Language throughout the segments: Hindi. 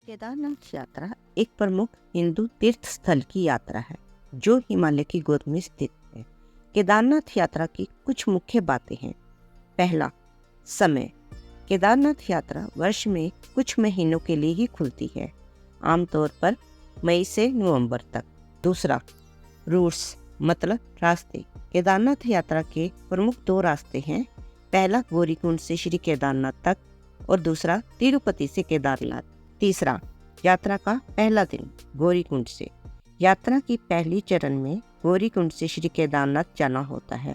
केदारनाथ यात्रा एक प्रमुख हिंदू तीर्थ स्थल की यात्रा है जो हिमालय की गोद में स्थित है। केदारनाथ यात्रा की कुछ मुख्य बातें हैं। पहला, समय। केदारनाथ यात्रा वर्ष में कुछ महीनों के लिए ही खुलती है, आमतौर पर मई से नवंबर तक। दूसरा, रूट्स मतलब रास्ते। केदारनाथ यात्रा के प्रमुख दो रास्ते हैं। पहला गौरीकुंड से श्री केदारनाथ तक और दूसरा तिरुपति से केदारनाथ। तीसरा, यात्रा का पहला दिन गौरीकुंड से। यात्रा की पहली चरण में गौरीकुंड से श्री केदारनाथ जाना होता है।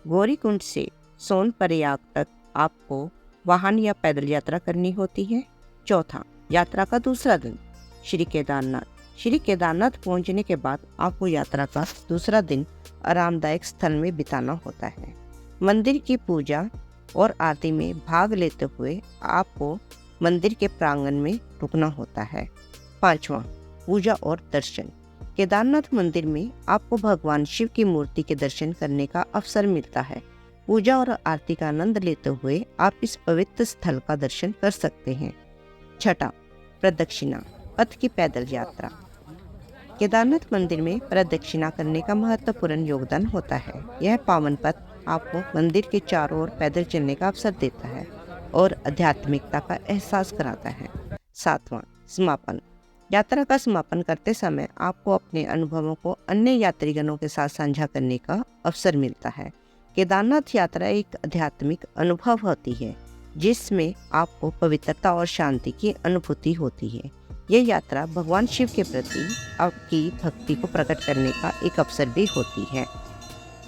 गौरीकुंड से सोनप्रयाग तक आपको वाहन या पैदल यात्रा करनी होती है। चौथा, यात्रा का दूसरा दिन श्री केदारनाथ। श्री केदारनाथ पहुंचने के बाद आपको यात्रा का दूसरा दिन आरामदायक स्थल में बिताना होता है। मंदिर की पूजा और आरती में भाग लेते हुए आपको मंदिर के प्रांगण में रुकना होता है। पांचवा, पूजा और दर्शन। केदारनाथ मंदिर में आपको भगवान शिव की मूर्ति के दर्शन करने का अवसर मिलता है। पूजा और आरती का आनंद लेते हुए आप इस पवित्र स्थल का दर्शन कर सकते हैं। छठा, प्रदक्षिणा पथ की पैदल यात्रा। केदारनाथ मंदिर में प्रदक्षिणा करने का महत्वपूर्ण योगदान होता है। यह पावन पथ आपको मंदिर के चारों ओर पैदल चलने का अवसर देता है और आध्यात्मिकता का एहसास कराता है। सातवां, समापन। यात्रा का समापन करते समय आपको अपने अनुभवों को अन्य यात्रीगणों के साथ साझा करने का अवसर मिलता है। केदारनाथ यात्रा एक आध्यात्मिक अनुभव होती है जिसमें आपको पवित्रता और शांति की अनुभूति होती है। यह यात्रा भगवान शिव के प्रति आपकी भक्ति को प्रकट करने का एक अवसर भी होती है।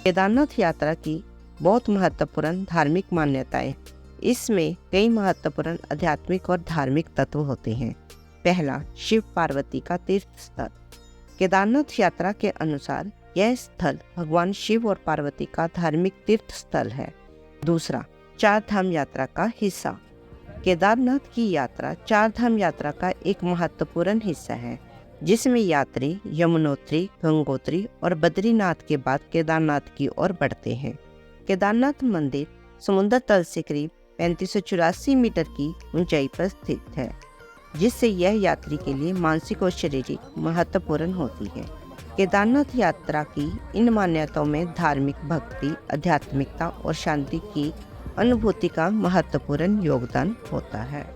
केदारनाथ यात्रा की बहुत महत्वपूर्ण धार्मिक मान्यताएं। इसमें कई महत्वपूर्ण आध्यात्मिक और धार्मिक तत्व होते हैं। पहला, शिव पार्वती का तीर्थ स्थल। केदारनाथ यात्रा के अनुसार यह स्थल भगवान शिव और पार्वती का धार्मिक तीर्थ स्थल है। दूसरा, चार धाम यात्रा का हिस्सा। केदारनाथ की यात्रा चार धाम यात्रा का एक महत्वपूर्ण हिस्सा है जिसमें यात्री यमुनोत्री, गंगोत्री और बद्रीनाथ के बाद केदारनाथ की ओर बढ़ते हैं। केदारनाथ मंदिर समुद्र तल से करीब 3584 मीटर की ऊंचाई पर स्थित है, जिससे यह यात्री के लिए मानसिक और शारीरिक महत्वपूर्ण होती है। केदारनाथ यात्रा की इन मान्यताओं में धार्मिक भक्ति, आध्यात्मिकता और शांति की अनुभूति का महत्वपूर्ण योगदान होता है।